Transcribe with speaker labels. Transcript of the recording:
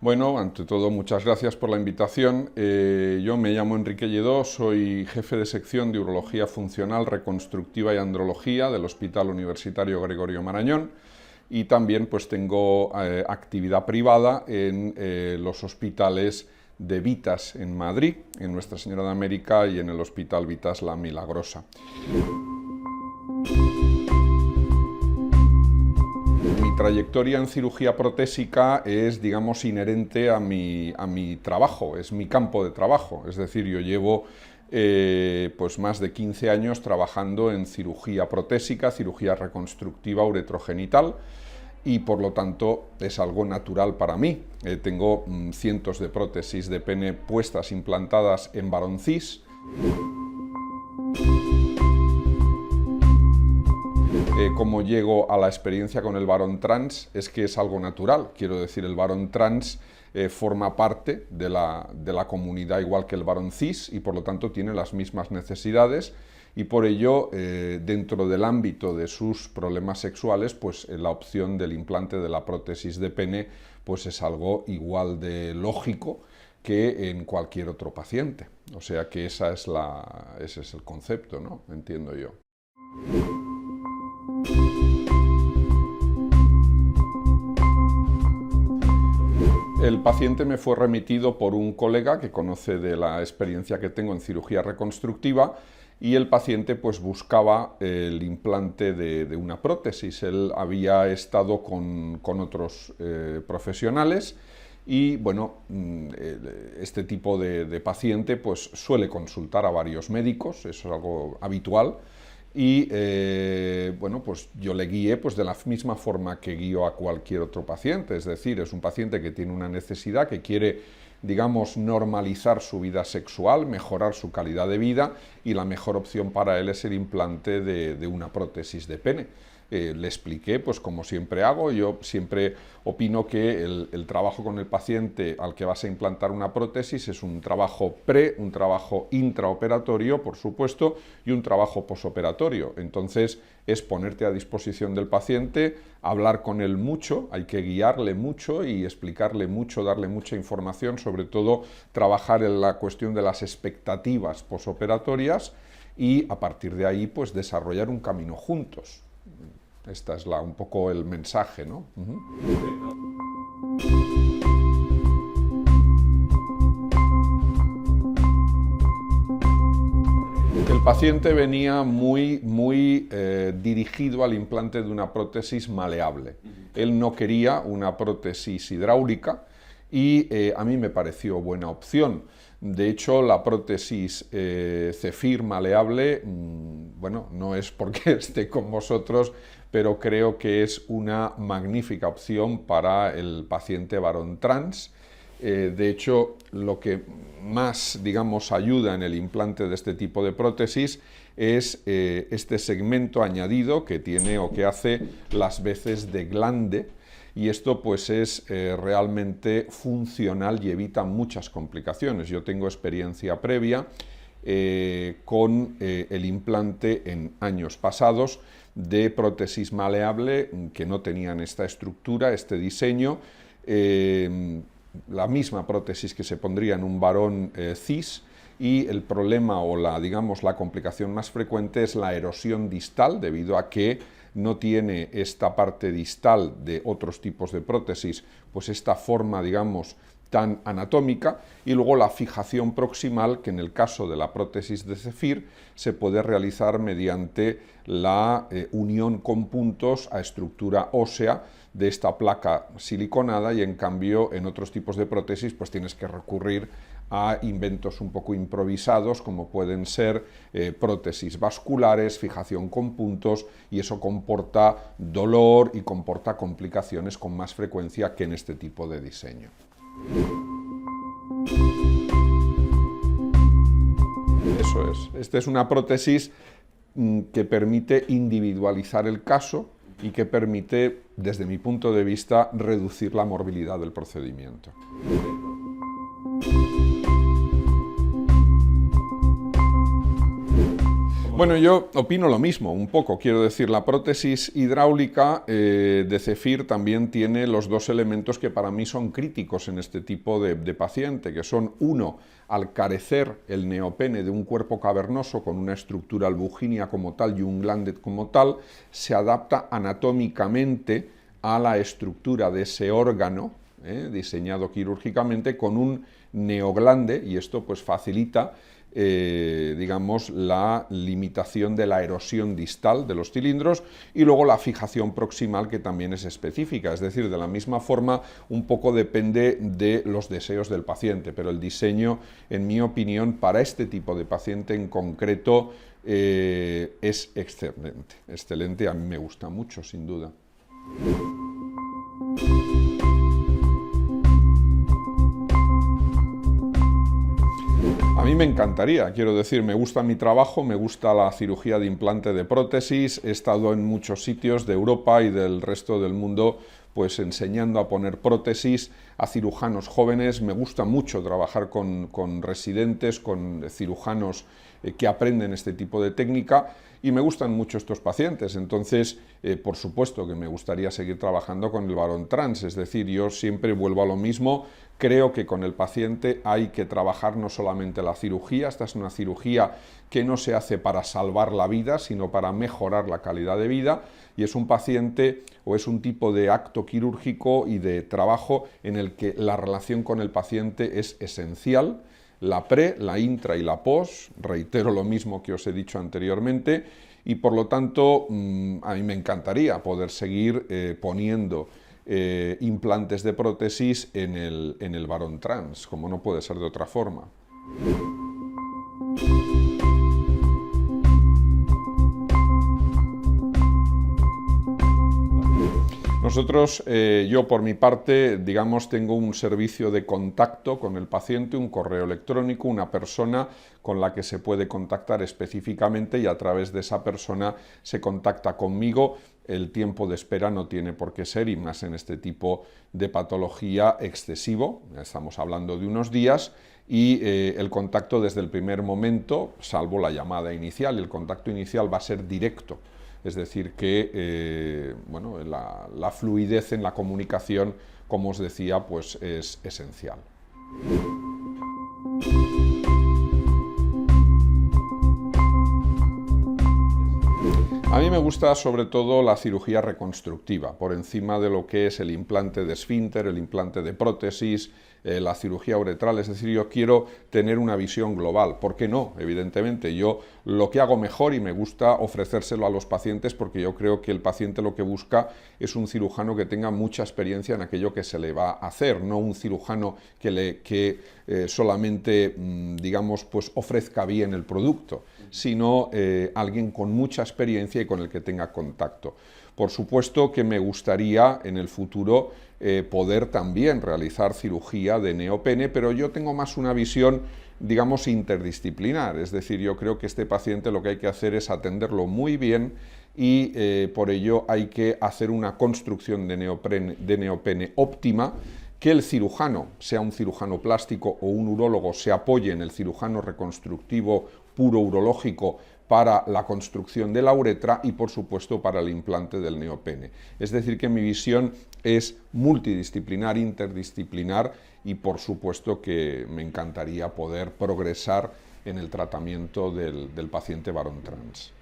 Speaker 1: Bueno, ante todo, muchas gracias por la invitación. Yo me llamo Enrique Lledó, soy jefe de sección de Urología Funcional, Reconstructiva y Andrología del Hospital Universitario Gregorio Marañón y también pues tengo actividad privada en los hospitales de Vitas en Madrid, en Nuestra Señora de América y en el Hospital Vitas La Milagrosa. Mi trayectoria en cirugía protésica es, digamos, inherente a mi trabajo, es mi campo de trabajo, es decir, yo llevo pues más de 15 años trabajando en cirugía protésica, cirugía reconstructiva uretrogenital, y por lo tanto es algo natural para mí. Tengo cientos de prótesis de pene puestas, implantadas en varón cis. Cómo llego a la experiencia con el varón trans es que es algo natural, quiero decir, el varón trans forma parte de la comunidad igual que el varón cis y por lo tanto tiene las mismas necesidades y por ello dentro del ámbito de sus problemas sexuales pues la opción del implante de la prótesis de pene pues es algo igual de lógico que en cualquier otro paciente, o sea que ese es el concepto, ¿no? Entiendo yo. El paciente me fue remitido por un colega que conoce de la experiencia que tengo en cirugía reconstructiva y el paciente pues buscaba el implante de una prótesis. Él había estado con otros profesionales y bueno, este tipo de paciente pues suele consultar a varios médicos, eso es algo habitual. Y bueno, pues yo le guié pues de la misma forma que guío a cualquier otro paciente, es decir, es un paciente que tiene una necesidad, que quiere, digamos, normalizar su vida sexual, mejorar su calidad de vida y la mejor opción para él es el implante de una prótesis de pene. Le expliqué, pues como siempre hago, yo siempre opino que el trabajo con el paciente al que vas a implantar una prótesis es un trabajo un trabajo intraoperatorio, por supuesto, y un trabajo posoperatorio. Entonces, es ponerte a disposición del paciente, hablar con él mucho, hay que guiarle mucho y explicarle mucho, darle mucha información, sobre todo trabajar en la cuestión de las expectativas posoperatorias y a partir de ahí, pues desarrollar un camino juntos. Este es un poco el mensaje, ¿no? El paciente venía muy dirigido al implante de una prótesis maleable. Él no quería una prótesis hidráulica y a mí me pareció buena opción. De hecho, la prótesis Zephyr maleable, bueno, no es porque esté con vosotros, pero creo que es una magnífica opción para el paciente varón trans. De hecho, lo que más, digamos, ayuda en el implante de este tipo de prótesis es este segmento añadido que tiene o que hace las veces de glande, y esto pues es realmente funcional y evita muchas complicaciones. Yo tengo experiencia previa con el implante en años pasados de prótesis maleable que no tenían esta estructura, este diseño, la misma prótesis que se pondría en un varón cis, y el problema o digamos, la complicación más frecuente es la erosión distal, debido a que no tiene esta parte distal de otros tipos de prótesis, pues esta forma, digamos, tan anatómica, y luego la fijación proximal, que en el caso de la prótesis de Zephyr se puede realizar mediante la unión con puntos a estructura ósea de esta placa siliconada, y en cambio en otros tipos de prótesis pues tienes que recurrir a inventos un poco improvisados como pueden ser prótesis vasculares, fijación con puntos, y eso comporta dolor y comporta complicaciones con más frecuencia que en este tipo de diseño. Eso es. Esta es una prótesis que permite individualizar el caso y que permite, desde mi punto de vista, reducir la morbilidad del procedimiento. Bueno, yo opino lo mismo, un poco. Quiero decir, la prótesis hidráulica de Zephyr también tiene los dos elementos que para mí son críticos en este tipo de paciente, que son, uno, al carecer el neopene de un cuerpo cavernoso con una estructura albuginia como tal y un glandet como tal, se adapta anatómicamente a la estructura de ese órgano, diseñado quirúrgicamente, con un neoglande, y esto pues facilita digamos, la limitación de la erosión distal de los cilindros y luego la fijación proximal, que también es específica, es decir, de la misma forma un poco depende de los deseos del paciente, pero el diseño, en mi opinión, para este tipo de paciente en concreto es excelente, excelente, a mí me gusta mucho, sin duda. A mí me encantaría, quiero decir, me gusta mi trabajo, me gusta la cirugía de implante de prótesis, he estado en muchos sitios de Europa y del resto del mundo pues enseñando a poner prótesis a cirujanos jóvenes. Me gusta mucho trabajar con residentes, con cirujanos que aprenden este tipo de técnica y me gustan mucho estos pacientes. Entonces, por supuesto que me gustaría seguir trabajando con el varón trans, es decir, yo siempre vuelvo a lo mismo. Creo que con el paciente hay que trabajar no solamente la cirugía, esta es una cirugía que no se hace para salvar la vida, sino para mejorar la calidad de vida, y es un paciente o es un tipo de acto quirúrgico y de trabajo en el que la relación con el paciente es esencial, la pre, la intra y la post, reitero lo mismo que os he dicho anteriormente, y por lo tanto a mí me encantaría poder seguir poniendo implantes de prótesis en el varón trans, como no puede ser de otra forma. Nosotros, yo por mi parte, digamos, tengo un servicio de contacto con el paciente, un correo electrónico, una persona con la que se puede contactar específicamente y a través de esa persona se contacta conmigo. El tiempo de espera no tiene por qué ser, y más en este tipo de patología, excesivo. Estamos hablando de unos días y el contacto desde el primer momento, salvo la llamada inicial, el contacto inicial va a ser directo. Es decir, que bueno, la fluidez en la comunicación, como os decía, pues es esencial. A mí me gusta sobre todo la cirugía reconstructiva, por encima de lo que es el implante de esfínter, el implante de prótesis, la cirugía uretral. Es decir, yo quiero tener una visión global. ¿Por qué no? Evidentemente, yo lo que hago mejor, y me gusta ofrecérselo a los pacientes, porque yo creo que el paciente lo que busca es un cirujano que tenga mucha experiencia en aquello que se le va a hacer, no un cirujano que solamente, digamos, pues ofrezca bien el producto, sino alguien con mucha experiencia y con el que tenga contacto. Por supuesto que me gustaría en el futuro poder también realizar cirugía de neopene, pero yo tengo más una visión, digamos, interdisciplinar. Es decir, yo creo que este paciente lo que hay que hacer es atenderlo muy bien y por ello hay que hacer una construcción de neopene óptima, que el cirujano, sea un cirujano plástico o un urólogo, se apoye en el cirujano reconstructivo puro urológico para la construcción de la uretra y, por supuesto, para el implante del neopene. Es decir, que mi visión es multidisciplinar, interdisciplinar, y, por supuesto, que me encantaría poder progresar en el tratamiento del paciente varón trans.